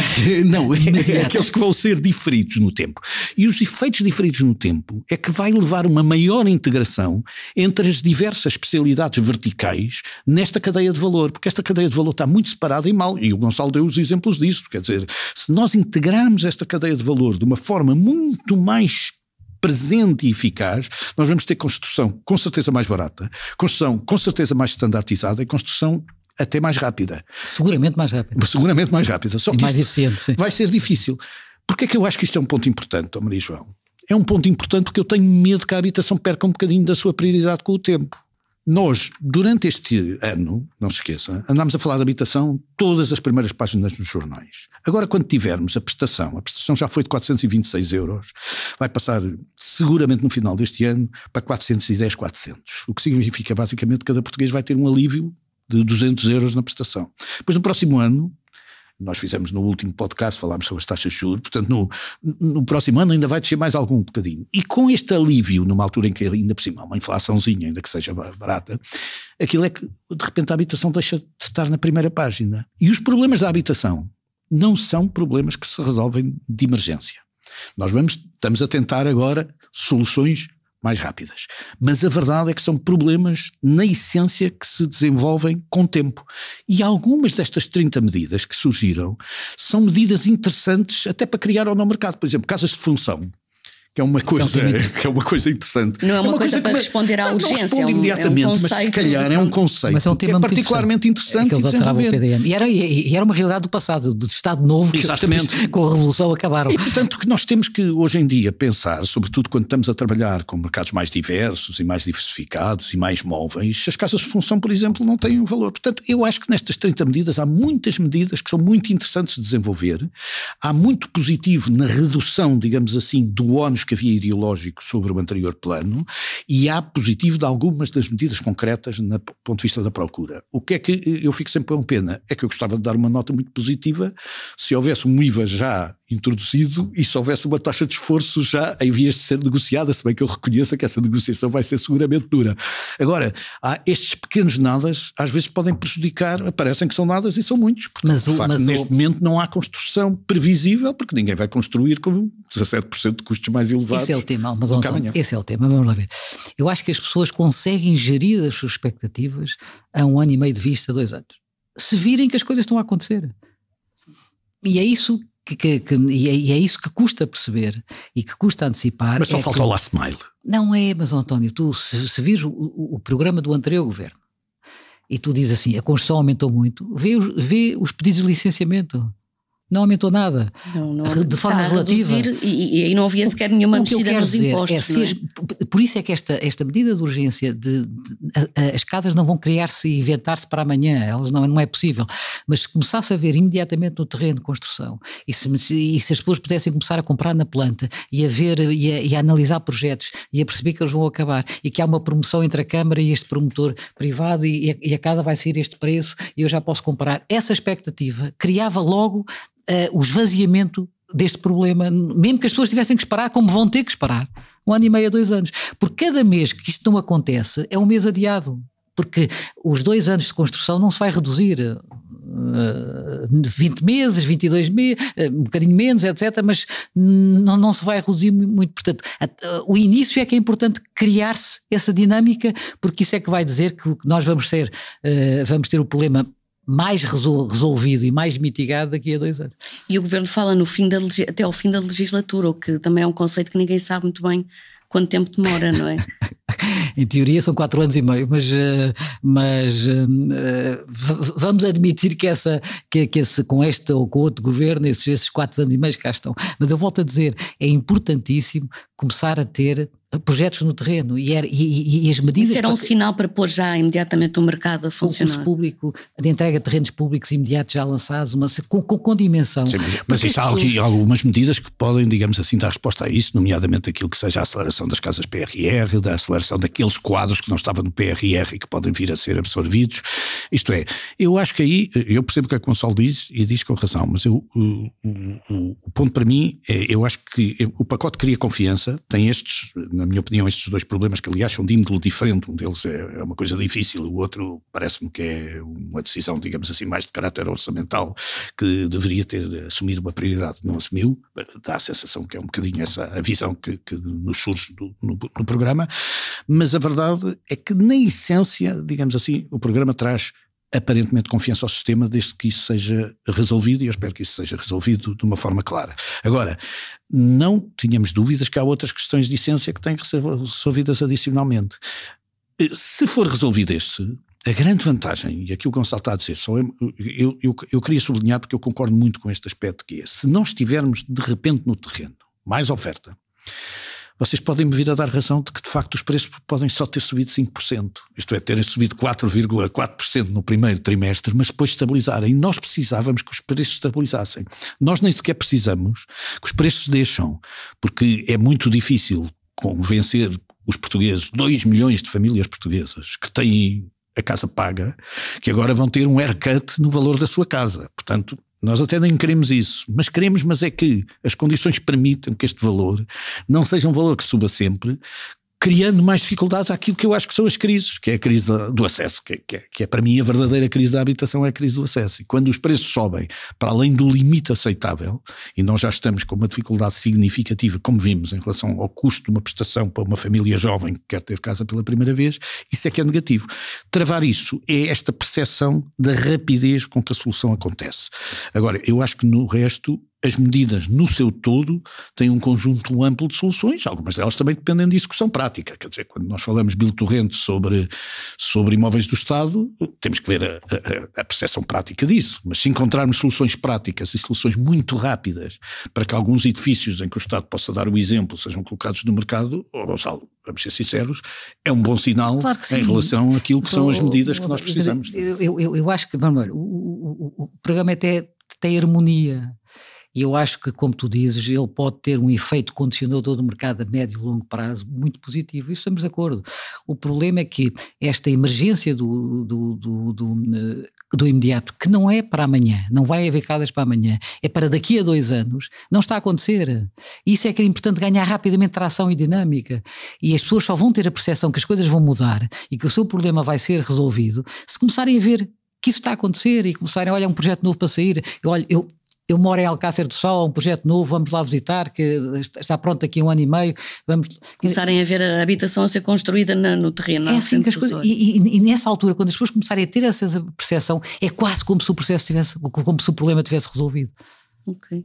Não, é aqueles que vão ser diferidos no tempo. E os efeitos diferidos no tempo é que vai levar uma maior integração entre as diversas especialidades verticais nesta cadeia de valor, porque esta cadeia de valor está muito separada e mal, e o Gonçalo deu os exemplos disso, quer dizer, se nós integrarmos esta cadeia de valor de uma forma muito mais presente e eficaz, nós vamos ter construção com certeza mais barata, construção com certeza mais standardizada e construção até mais rápida.
Seguramente mais rápida.
Seguramente mais rápida. Só que
mais eficiente, sim.
Vai ser difícil. Porquê é que eu acho que isto é um ponto importante, Maria João? É um ponto importante porque eu tenho medo que a habitação perca um bocadinho da sua prioridade com o tempo. Nós, durante este ano, não se esqueça, andámos a falar de habitação todas as primeiras páginas nos jornais. Agora, quando tivermos a prestação já foi de 426 euros, vai passar seguramente no final deste ano para 410, 400. O que significa basicamente que cada português vai ter um alívio de 200 euros na prestação. Depois, no próximo ano, nós fizemos no último podcast, falámos sobre as taxas de juros, portanto no próximo ano ainda vai descer mais algum bocadinho. E com este alívio, numa altura em que ainda por cima há uma inflaçãozinha, ainda que seja barata, aquilo é que de repente a habitação deixa de estar na primeira página. E os problemas da habitação não são problemas que se resolvem de emergência. Nós estamos a tentar agora soluções mais rápidas. Mas a verdade é que são problemas, na essência, que se desenvolvem com tempo. E algumas destas 30 medidas que surgiram são medidas interessantes até para criar ou não mercado. Por exemplo, casas de função, que é uma coisa interessante.
Não é uma coisa para responder à urgência. Não responde
imediatamente, mas se calhar é um conceito
mas é um tema
particularmente interessante.
Que eles alteravam o PDM. E era uma realidade do passado, do Estado Novo, que com a Revolução acabaram.
E portanto que nós temos que hoje em dia pensar, sobretudo quando estamos a trabalhar com mercados mais diversos e mais diversificados e mais móveis, as casas de função, por exemplo, não têm um valor. Portanto, eu acho que nestas 30 medidas há muitas medidas que são muito interessantes de desenvolver. Há muito positivo na redução, digamos assim, do ónus que havia ideológico sobre o anterior plano, e há positivo de algumas das medidas concretas do ponto de vista da procura. O que é que eu fico sempre com pena? É que eu gostava de dar uma nota muito positiva se houvesse um IVA já introduzido e se houvesse uma taxa de esforço já em vias de ser negociada, se bem que eu reconheça que essa negociação vai ser seguramente dura. Agora, há estes pequenos nadas, às vezes podem prejudicar, parecem que são nadas e são muitos, porque de facto neste momento não há construção previsível, porque ninguém vai construir com 17% de custos mais elevados.
Esse é o tema, mas esse é o tema, vamos lá ver. Eu acho que as pessoas conseguem gerir as suas expectativas a 1 ano e meio de vista, 2 anos. Se virem que as coisas estão a acontecer. E é isso e é isso que custa perceber e que custa antecipar.
Mas só falta o last mile.
Não é, mas António, tu se vires o programa do anterior governo e tu dizes assim, a construção aumentou muito, vê os pedidos de licenciamento. Não aumentou nada, de forma relativa.
E aí não havia sequer nenhuma mexida nos impostos.
Por isso é que esta medida de urgência, as casas não vão criar-se e inventar-se para amanhã, elas não é possível. Mas se começasse a ver imediatamente no terreno de construção, e se as pessoas pudessem começar a comprar na planta, e a ver e a analisar projetos, e a perceber que eles vão acabar, e que há uma promoção entre a Câmara e este promotor privado, e a cada vai sair este preço, e eu já posso comparar. Essa expectativa criava logo o esvaziamento deste problema, mesmo que as pessoas tivessem que esperar, como vão ter que esperar, 1 ano e meio a 2 anos. Porque cada mês que isto não acontece é um mês adiado, porque os 2 anos de construção não se vai reduzir 20 meses, 22 meses, um bocadinho menos, etc., mas não se vai reduzir muito. Portanto, o início é que é importante criar-se essa dinâmica, porque isso é que vai dizer que nós vamos ter o problema mais resolvido e mais mitigado daqui a 2 anos.
E o Governo fala no fim até ao fim da legislatura, o que também é um conceito que ninguém sabe muito bem quanto tempo demora, não é?
Em teoria são 4 anos e meio, mas vamos admitir que com este ou com outro governo, esses 4 anos e meio cá estão. Mas eu volto a dizer, é importantíssimo começar a ter projetos no terreno e as medidas...
Isso era um sinal para pôr já imediatamente o mercado a funcionar.
O público, de entrega de terrenos públicos imediatos já lançados, com dimensão.
Sim, mas isso há aqui algumas medidas que podem, digamos assim, dar resposta a isso, nomeadamente aquilo que seja a aceleração das casas PRR, da aceleração daqueles quadros que não estavam no PRR e que podem vir a ser absorvidos. Isto é, eu acho que aí, eu percebo o que a Gonçalo diz e diz com razão, mas o ponto para mim é, eu acho que o pacote cria confiança, tem estes, na minha opinião, estes 2 problemas que aliás são de índole diferente, um deles é uma coisa difícil, o outro parece-me que é uma decisão, digamos assim, mais de caráter orçamental, que deveria ter assumido uma prioridade, não assumiu, dá a sensação que é um bocadinho essa a visão que nos surge no programa, mas a verdade é que na essência, digamos assim, o programa traz aparentemente confiança ao sistema desde que isso seja resolvido, e eu espero que isso seja resolvido de uma forma clara. Agora, não tínhamos dúvidas que há outras questões de essência que têm que ser resolvidas adicionalmente. Se for resolvido a grande vantagem, e aquilo que o Gonçalo está a dizer, eu queria sublinhar porque eu concordo muito com este aspecto, que é, se nós estivermos de repente no terreno mais oferta, vocês podem me vir a dar razão de que de facto os preços podem só ter subido 5%, isto é, terem subido 4,4% no primeiro trimestre, mas depois estabilizarem. E nós precisávamos que os preços estabilizassem. Nós nem sequer precisamos que os preços deixam, porque é muito difícil convencer os portugueses, 2 milhões de famílias portuguesas que têm a casa paga, que agora vão ter um haircut no valor da sua casa. Portanto, nós até nem queremos isso, mas é que as condições permitam que este valor não seja um valor que suba sempre, criando mais dificuldades àquilo que eu acho que são as crises, que é a crise do acesso, que é para mim a verdadeira crise da habitação, é a crise do acesso. E quando os preços sobem para além do limite aceitável, e nós já estamos com uma dificuldade significativa, como vimos, em relação ao custo de uma prestação para uma família jovem que quer ter casa pela primeira vez, isso é que é negativo. Travar isso é esta percepção da rapidez com que a solução acontece. Agora, eu acho que no resto, as medidas no seu todo têm um conjunto amplo de soluções, algumas delas também dependem de discussão prática, quer dizer, quando nós falamos Bill Torrente sobre imóveis do Estado, temos que ver a percepção prática disso, mas se encontrarmos soluções práticas e soluções muito rápidas para que alguns edifícios em que o Estado possa dar o exemplo sejam colocados no mercado, Gonçalo, vamos ser sinceros, é um bom sinal, claro, em relação àquilo que são as medidas que nós precisamos.
Eu acho que, vamos ver, o programa tem harmonia. E eu acho que, como tu dizes, ele pode ter um efeito condicionador do mercado a médio e longo prazo muito positivo, isso estamos de acordo. O problema é que esta emergência do imediato, que não é para amanhã, não vai haver casas para amanhã, é para daqui a 2 anos, não está a acontecer. Isso é que é importante, ganhar rapidamente tração e dinâmica, e as pessoas só vão ter a percepção que as coisas vão mudar e que o seu problema vai ser resolvido se começarem a ver que isso está a acontecer e começarem, olha, um projeto novo para sair, eu moro em Alcácer do Sal, um projeto novo, vamos lá visitar, que está pronto daqui a 1 ano e meio.
Começarem a ver a habitação a ser construída no terreno.
É assim que as coisas, e nessa altura, quando as pessoas começarem a ter essa percepção, é quase como se o problema tivesse resolvido.
Ok.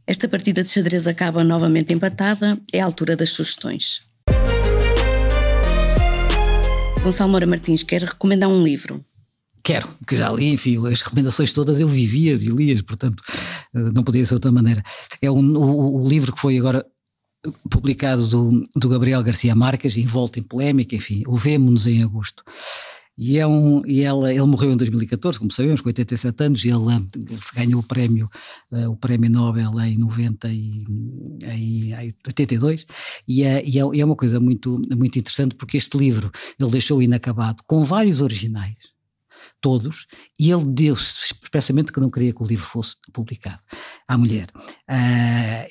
Esta partida de xadrez acaba novamente empatada, é a altura das sugestões. Gonçalo Moura Martins quer recomendar um livro.
Quero, que já li, enfim, as recomendações todas eu vivia-as e li-as, portanto não podia ser de outra maneira. É o livro que foi agora publicado do Gabriel Garcia Marques, envolto em polémica, enfim, o Vemo-nos em agosto. Ele morreu em 2014, como sabemos, com 87 anos, e ele ganhou o prémio Nobel em 82, e é uma coisa muito, muito interessante, porque este livro ele deixou inacabado, com vários originais, todos, e ele deu-se expressamente que não queria que o livro fosse publicado à mulher.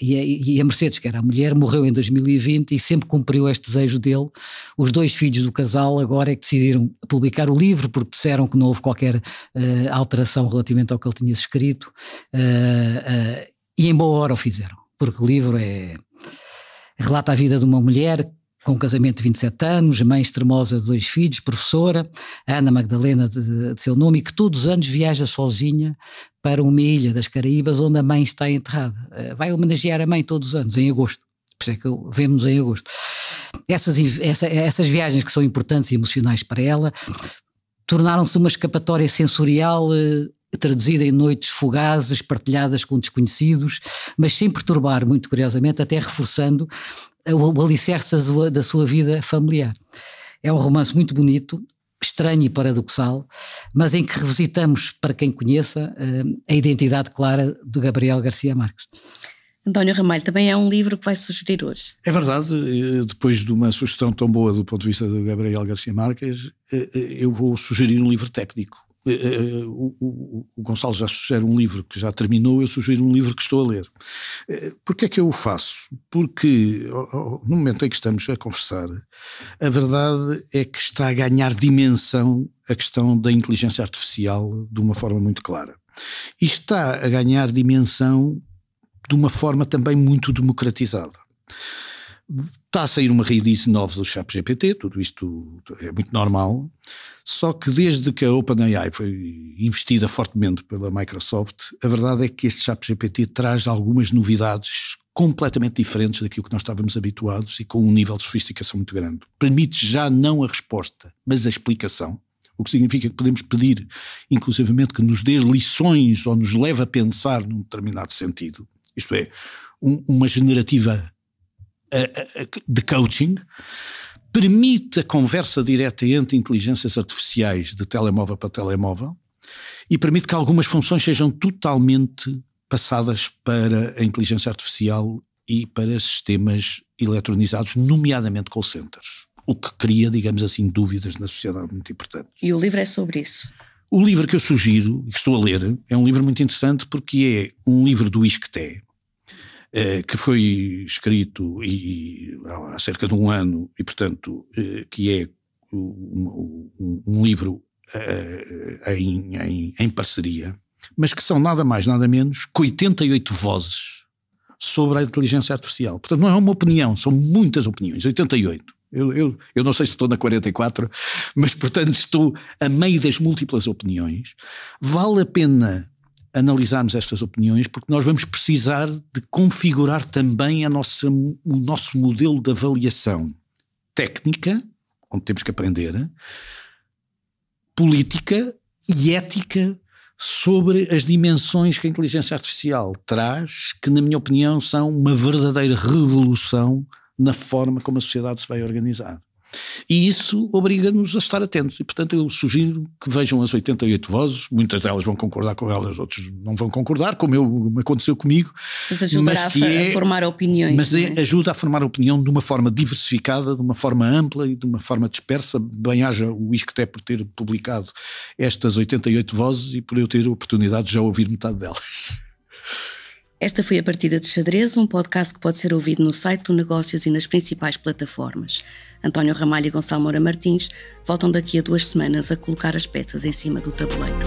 E a Mercedes, que era a mulher, morreu em 2020 e sempre cumpriu este desejo dele. Os 2 filhos do casal agora é que decidiram publicar o livro, porque disseram que não houve qualquer alteração relativamente ao que ele tinha escrito, e em boa hora o fizeram, porque o livro relata a vida de uma mulher com um casamento de 27 anos, mãe extremosa de 2 filhos, professora, Ana Magdalena de seu nome, e que todos os anos viaja sozinha para uma ilha das Caraíbas onde a mãe está enterrada. Vai homenagear a mãe todos os anos, em agosto. Por isso é que vemos em agosto. Essas viagens que são importantes e emocionais para ela tornaram-se uma escapatória sensorial traduzida em noites fugazes, partilhadas com desconhecidos, mas sem perturbar, muito curiosamente, até reforçando o alicerce da sua vida familiar. É um romance muito bonito, estranho e paradoxal, mas em que revisitamos, para quem conheça, a identidade clara de Gabriel García Márquez.
António Ramalho, também é um livro que vai sugerir hoje.
É verdade, depois de uma sugestão tão boa do ponto de vista de Gabriel García Márquez, eu vou sugerir um livro técnico. O Gonçalo já sugere um livro que já terminou, eu sugiro um livro que estou a ler. Porquê é que eu o faço? Porque no momento em que estamos a conversar, a verdade é que está a ganhar dimensão a questão da inteligência artificial de uma forma muito clara. E está a ganhar dimensão de uma forma também muito democratizada. Está a sair uma release nova do ChatGPT, tudo isto é muito normal, só que desde que a OpenAI foi investida fortemente pela Microsoft, a verdade é que este ChatGPT traz algumas novidades completamente diferentes daquilo que nós estávamos habituados e com um nível de sofisticação muito grande. Permite já não a resposta, mas a explicação, o que significa que podemos pedir, inclusivamente, que nos dê lições ou nos leve a pensar num determinado sentido. Isto é, uma generativa de coaching, permite a conversa direta entre inteligências artificiais de telemóvel para telemóvel e permite que algumas funções sejam totalmente passadas para a inteligência artificial e para sistemas eletronizados, nomeadamente call centers, o que cria, digamos assim, dúvidas na sociedade muito importantes.
E o livro é sobre isso?
O livro que eu sugiro, e que estou a ler, é um livro muito interessante porque é um livro do Isqueté, que foi escrito há cerca de um ano e, portanto, que é um livro em parceria, mas que são nada mais, nada menos que 88 vozes sobre a inteligência artificial. Portanto, não é uma opinião, são muitas opiniões, 88. Eu não sei se estou na 44, mas, portanto, estou a meio das múltiplas opiniões. Vale a pena analisarmos estas opiniões, porque nós vamos precisar de configurar também o nosso modelo de avaliação técnica, onde temos que aprender, política e ética sobre as dimensões que a inteligência artificial traz, que, na minha opinião, são uma verdadeira revolução na forma como a sociedade se vai organizar. E isso obriga-nos a estar atentos. E, portanto, eu sugiro que vejam as 88 vozes. Muitas delas vão concordar com elas, outros não vão concordar, como aconteceu comigo.
Mas ajudará a formar opiniões.
Mas ajuda a formar a opinião de uma forma diversificada, de uma forma ampla e de uma forma dispersa. Bem haja o Isqueté por ter publicado estas 88 vozes e por eu ter a oportunidade de já ouvir metade delas.
Esta foi a Partida de Xadrez, um podcast que pode ser ouvido no site do Negócios e nas principais plataformas. António Ramalho e Gonçalo Moura Martins voltam daqui a 2 semanas a colocar as peças em cima do tabuleiro.